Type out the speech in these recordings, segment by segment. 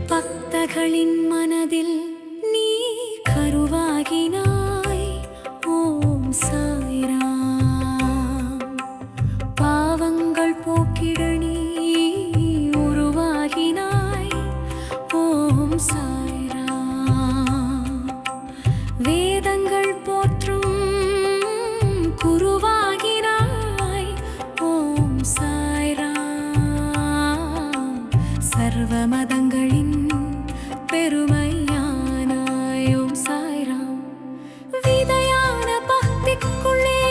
பக்தர்களின் மனதில் நீ கருவாகினாய். ஓம் சாய்ராம். பாவங்கள் போக்கிட நீ உருவாகினாய். ஓம் சாய்ராம். வேதங்கள் போற்றும் குருவாகினாய். ஓம் சாய்ராம். சர்வ மதங்களின் பெருமையானாய். ஓம் சாய்ராம். விதையான பக்திக்குள்ளே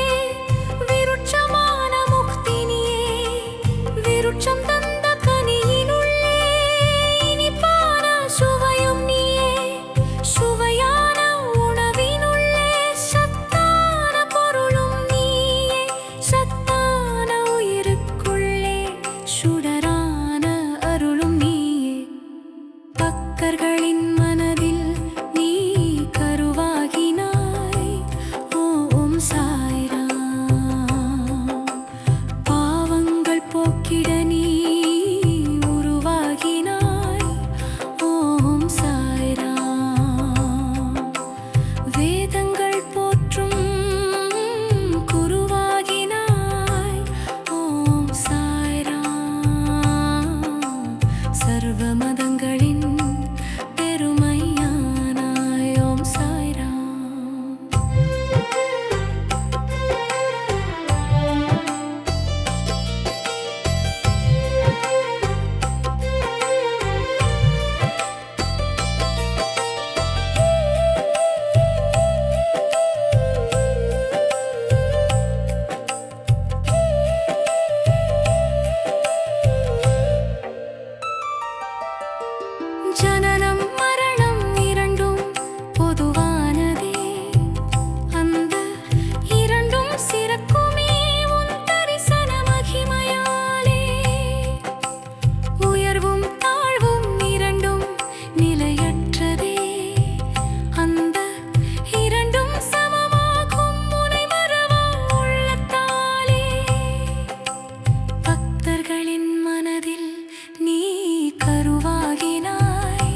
விருட்சமான முக்தி நீயே. விருட்சம் தந்த கனியினுள்ளே இனிப்பான சுவையும் நீயே. சுவையான உணவினுள்ளே சத்தான பொருளும் நீயே. சத்தான உயிருக்குள்ளே சுடரான அருளும் நீயே. பக்தர்களின் மனதில் நீ கருவாகினாய். ஓம் சாய்ராம். பாவங்கள் போக்கிட நீ உருவாகினாய். ஓம் சாய்ராம். வேதங்கள் போற்றும் குருவாகினாய். ஓம் சாய்ராம். சர்வ மதங்களின் பெருமையானாய். ஓம் சாய்ராம். ஜனனம் மரணம் இரண்டும் பொதுவானதே. அந்த இரண்டும் சிறக்குமே உன் தரிசன மகிமையாலே. உயர்வும் தாழ்வும் இரண்டும் நிலையற்றதே. அந்த இரண்டும் சமமாகும் உனை மறவா உள்ளத்தாலே. பக்தர்களின் மனதில் நீ கருவாகினாய்.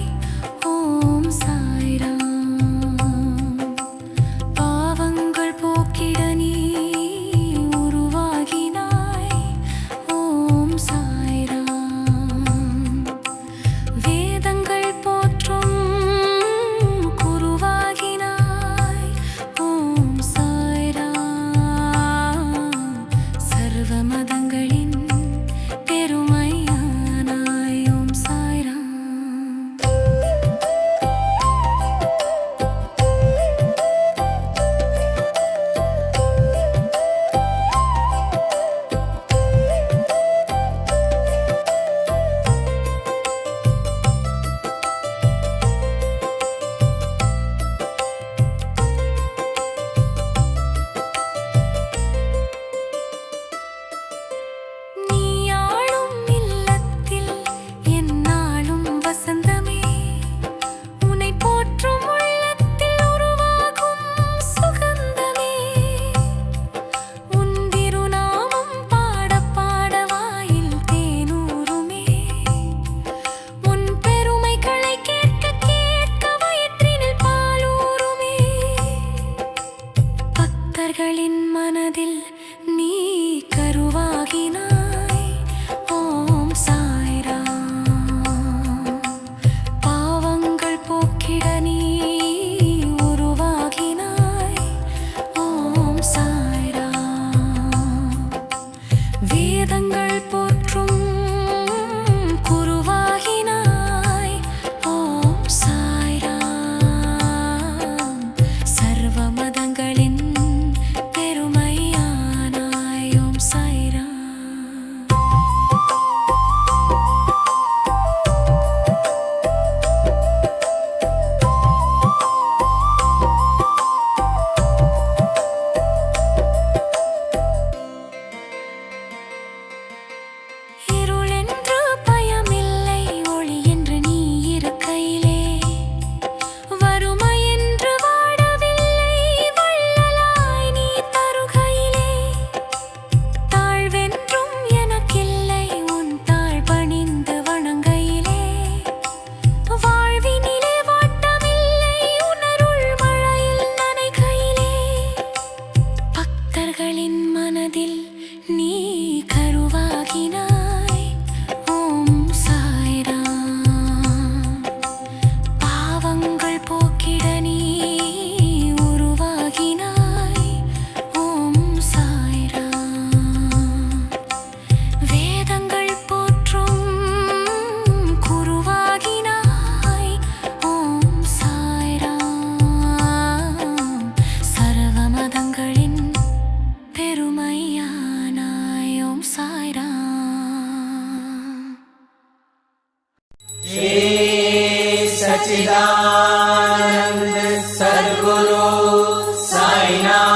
श्री सच्चिदानंद सद्गुरु साईनाथ